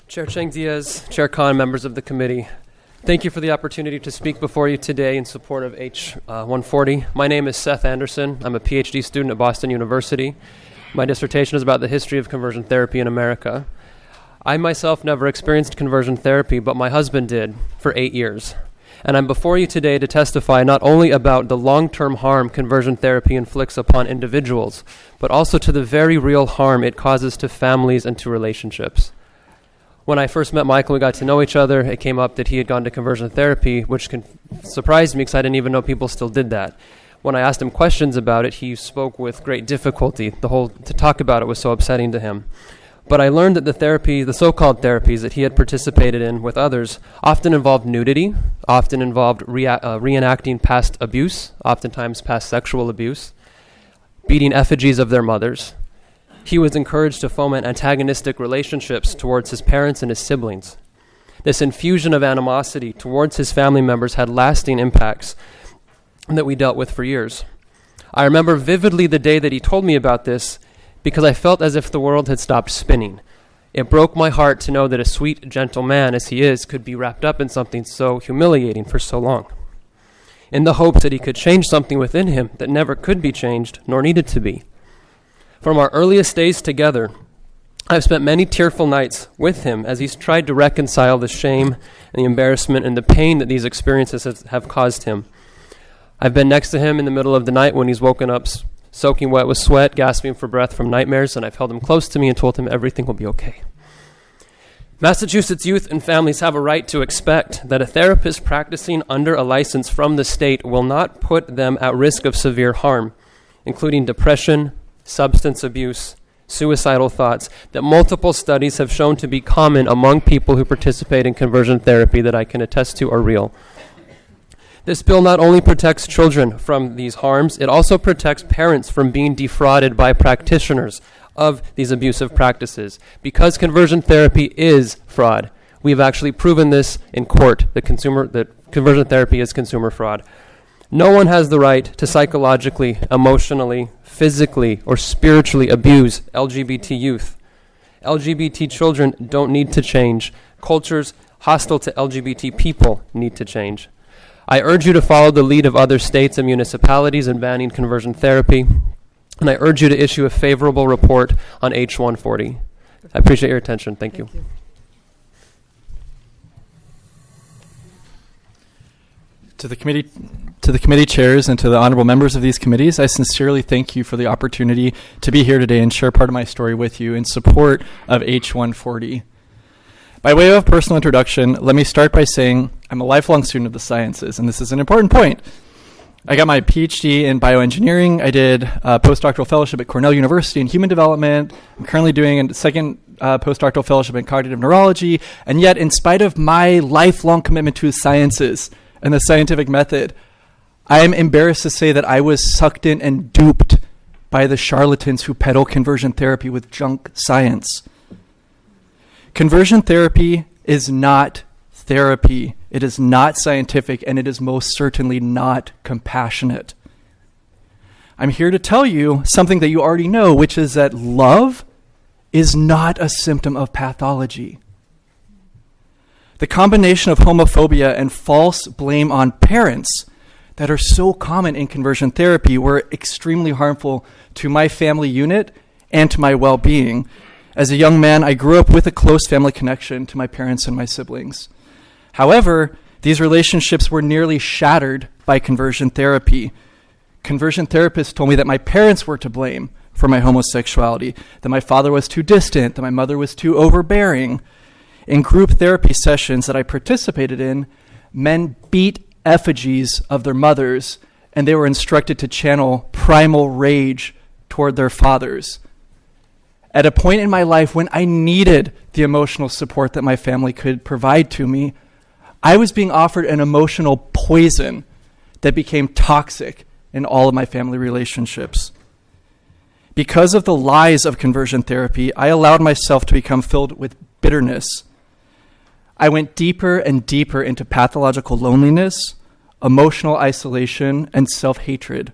Chair Cheng Diaz, Chair Khan, members of the committee, thank you for the opportunity to speak before you today in support of H-140. My name is Seth Anderson. I'm a PhD student at Boston University. My dissertation is about the history of conversion therapy in America. I myself never experienced conversion therapy, but my husband did for 8 years. And I'm before you today to testify not only about the long-term harm conversion therapy inflicts upon individuals, but also to the very real harm it causes to families and to relationships. When I first met Michael, we got to know each other. It came up that he had gone to conversion therapy, which surprised me because I didn't even know people still did that. When I asked him questions about it, he spoke with great difficulty. To talk about it was so upsetting to him. But I learned that the so-called therapies that he had participated in with others, often involved nudity, often involved reenacting past abuse, oftentimes past sexual abuse, beating effigies of their mothers. He was encouraged to foment antagonistic relationships towards his parents and his siblings. This infusion of animosity towards his family members had lasting impacts that we dealt with for years. I remember vividly the day that he told me about this because I felt as if the world had stopped spinning. It broke my heart to know that a sweet, gentle man as he is could be wrapped up in something so humiliating for so long. In the hopes that he could change something within him that never could be changed nor needed to be. From our earliest days together, I've spent many tearful nights with him as he's tried to reconcile the shame and the embarrassment and the pain that these experiences have caused him. I've been next to him in the middle of the night when he's woken up soaking wet with sweat, gasping for breath from nightmares, and I've held him close to me and told him everything will be okay. Massachusetts youth and families have a right to expect that a therapist practicing under a license from the state will not put them at risk of severe harm, including depression, substance abuse, suicidal thoughts, that multiple studies have shown to be common among people who participate in conversion therapy that I can attest to are real. This bill not only protects children from these harms, it also protects parents from being defrauded by practitioners of these abusive practices. Because conversion therapy is fraud, we've actually proven this in court, that conversion therapy is consumer fraud. No one has the right to psychologically, emotionally, physically, or spiritually abuse LGBT youth. LGBT children don't need to change. Cultures hostile to LGBT people need to change. I urge you to follow the lead of other states and municipalities in banning conversion therapy, and I urge you to issue a favorable report on H-140. I appreciate your attention. Thank you. To the committee chairs and to the honorable members of these committees, I sincerely thank you for the opportunity to be here today and share part of my story with you in support of H-140. By way of personal introduction, let me start by saying I'm a lifelong student of the sciences, and this is an important point. I got my PhD in bioengineering. I did a postdoctoral fellowship at Cornell University in human development. I'm currently doing a second postdoctoral fellowship in cognitive neurology, and yet in spite of my lifelong commitment to sciences and the scientific method, I am embarrassed to say that I was sucked in and duped by the charlatans who peddle conversion therapy with junk science. Conversion therapy is not therapy. It is not scientific, and it is most certainly not compassionate. I'm here to tell you something that you already know, which is that love is not a symptom of pathology. The combination of homophobia and false blame on parents that are so common in conversion therapy were extremely harmful to my family unit and to my well-being. As a young man, I grew up with a close family connection to my parents and my siblings. However, these relationships were nearly shattered by conversion therapy. Conversion therapists told me that my parents were to blame for my homosexuality, that my father was too distant, that my mother was too overbearing. In group therapy sessions that I participated in, men beat effigies of their mothers, and they were instructed to channel primal rage toward their fathers. At a point in my life when I needed the emotional support that my family could provide to me, I was being offered an emotional poison that became toxic in all of my family relationships. Because of the lies of conversion therapy, I allowed myself to become filled with bitterness. I went deeper and deeper into pathological loneliness, emotional isolation, and self-hatred.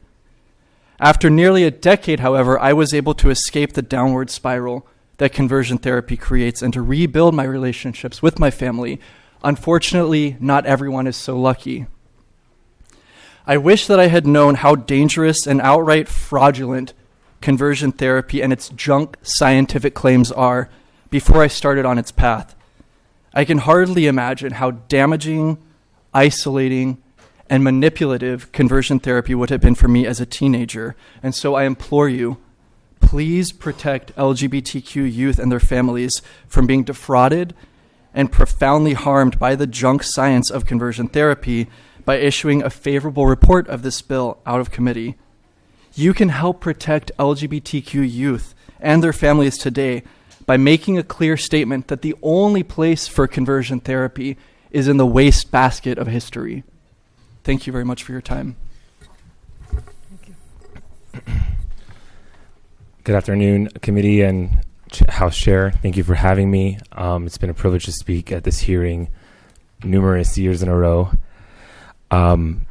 After nearly a decade, however, I was able to escape the downward spiral that that conversion therapy creates and to rebuild my relationships with my family. Unfortunately, not everyone is so lucky. I wish that I had known how dangerous and outright fraudulent conversion therapy and its junk scientific claims are before I started on its path. I can hardly imagine how damaging, isolating, and manipulative conversion therapy would have been for me as a teenager. And so I implore you, please protect LGBTQ youth and their families from being defrauded and profoundly harmed by the junk science of conversion therapy by issuing a favorable report of this bill out of committee. You can help protect LGBTQ youth and their families today by making a clear statement that the only place for conversion therapy is in the wastebasket of history. Thank you very much for your time. Good afternoon, committee and House Chair. Thank you for having me. It's been a privilege to speak at this hearing numerous years in a row. I'll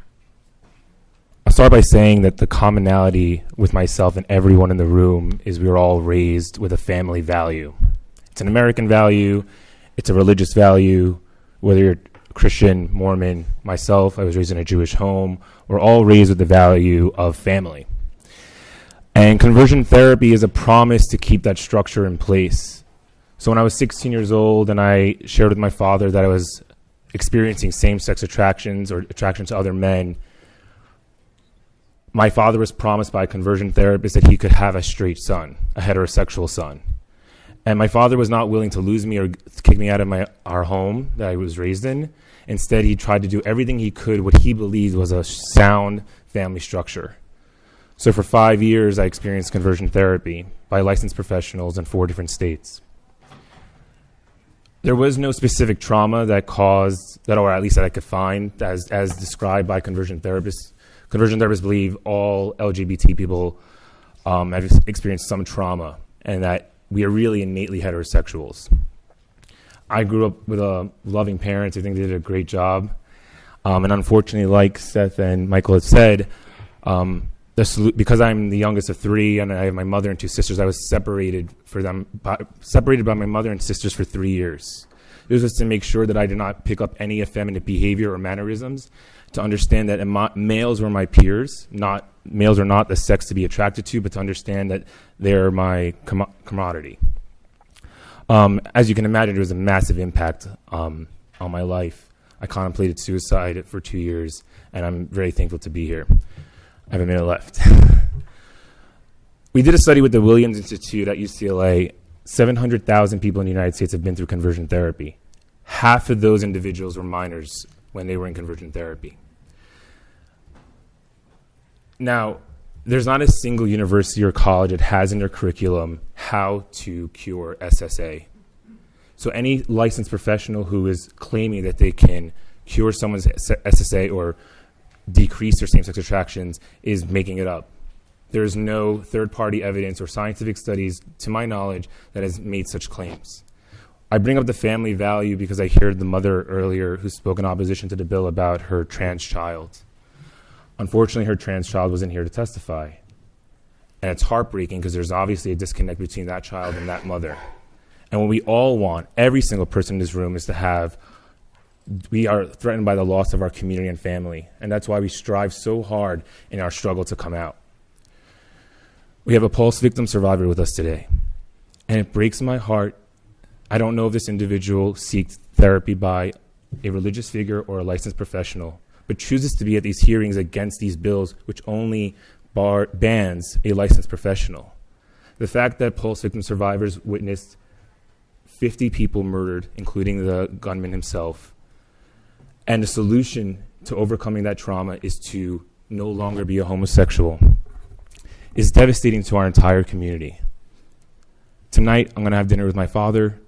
start by saying that the commonality with myself and everyone in the room is we were all raised with a family value. It's an American value. It's a religious value. Whether you're Christian, Mormon, myself, I was raised in a Jewish home. We're all raised with the value of family. And conversion therapy is a promise to keep that structure in place. So when I was 16 years old and I shared with my father that I was experiencing same-sex attractions or attraction to other men, my father was promised by a conversion therapist that he could have a straight son, a heterosexual son. And my father was not willing to lose me or kick me out of our home that I was raised in. Instead, he tried to do everything he could, what he believed was a sound family structure. So for 5 years, I experienced conversion therapy by licensed professionals in 4 different states. There was no specific trauma that caused that, or at least that I could find, as described by conversion therapists. Conversion therapists believe all LGBT people have experienced some trauma, and that we are really innately heterosexuals. I grew up with loving parents. I think they did a great job. And unfortunately, like Seth and Michael had said, because I'm the youngest of 3 and I have my mother and 2 sisters, I was separated by my mother and sisters for 3 years. It was just to make sure that I did not pick up any effeminate behavior or mannerisms, to understand that males were my peers, males are not the sex to be attracted to, but to understand that they're my commodity. As you can imagine, it was a massive impact on my life. I contemplated suicide for 2 years, and I'm very thankful to be here. I have a minute left. We did a study with the Williams Institute at UCLA. 700,000 people in the United States have been through conversion therapy. Half of those individuals were minors when they were in conversion therapy. Now, there's not a single university or college that has in their curriculum how to cure SSA. So any licensed professional who is claiming that they can cure someone's SSA or decrease their same-sex attractions is making it up. There is no third-party evidence or scientific studies, to my knowledge, that has made such claims. I bring up the family value because I heard the mother earlier who spoke in opposition to the bill about her trans child. Unfortunately, her trans child wasn't here to testify. And it's heartbreaking because there's obviously a disconnect between that child and that mother. And what we all want, every single person in this room, is to have, we are threatened by the loss of our community and family. And that's why we strive so hard in our struggle to come out. We have a Pulse victim survivor with us today. And it breaks my heart. I don't know if this individual seeks therapy by a religious figure or a licensed professional, but chooses to be at these hearings against these bills, which only bans a licensed professional. The fact that Pulse victim survivors witnessed 50 people murdered, including the gunman himself, and the solution to overcoming that trauma is to no longer be a homosexual, is devastating to our entire community. Tonight, I'm going to have dinner with my father.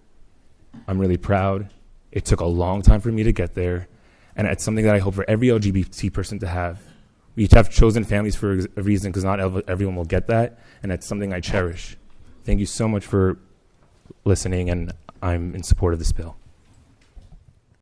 I'm really proud. It took a long time for me to get there, and it's something that I hope for every LGBT person to have. We each have chosen families for a reason, because not everyone will get that, and that's something I cherish. Thank you so much for listening, and I'm in support of this bill.